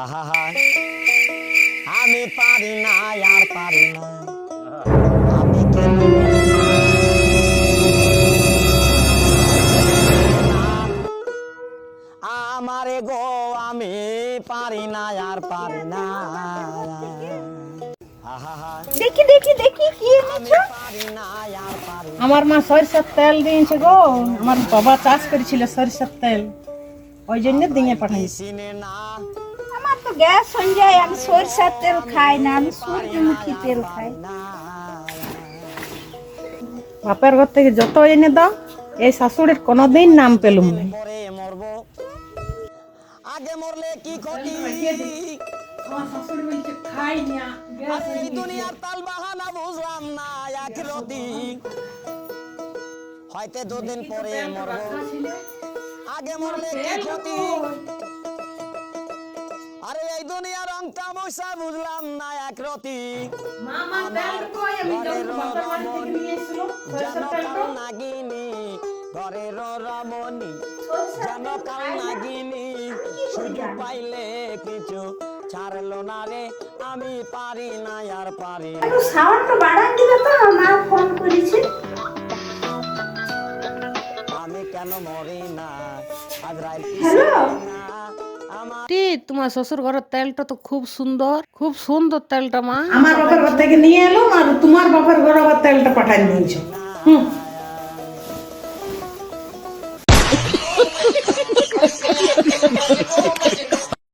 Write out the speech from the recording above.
আহা আমি পারি না আর পারি না আমি কেন আমারে গো আমি পারি না আর পারি না দেখি দেখি দেখি কি এনেছো? আমার মা সরিষার তেল দিয়েছে গো। আমার বাবা চাষ করেছিল সরিষার তেল, ওই জন্য দিয়ে পাঠাইছি। আমার তো গ্যাস হয়ে যায়, আমি সরিষার তেল খাই না, আমি সূর্যমুখী তেল খাই। বাপের ঘর থেকে যত এনে দাও, এই শাশুড়ির কোনোদিন নাম পেলুম না। আগে মরলে কি ক্ষতি, আমার শাশুড়ি বলছে খাই না, এই দুনিয়ার তাল বাহানা বুঝলাম না এক রতি, হয়তো দুদিন পরে মরবো, আগে মরলে কি ক্ষতি, আরে এই দুনিয়ার রংটা মশা বুঝলাম না এক রতি, মামা তেল কই আমি যখন বাপের বাড়ি থেকে নিয়ে এসেছিল সরিষার তেলটা নাগিনী ঘরের রমণী যেন কাল নাগিনী, সুযোগ পাইলে কিছু ছাড়লো না রে, আমি পারি না আর পারি না। একটু সাউন্ডটা বাড়ান দিবে তো, মা ফোন করেছে। আমি কেন মরি না আজ রাইল হ্যালো, তোমার শ্বশুর ঘরের তেলটা তো খুব সুন্দর, খুব সুন্দর তেলটা মা। আমার বাপের ঘর থেকে নিয়ে এলো আর তোমার বাপের ঘর আবার তেলটা পাঠাই নিয়েছো।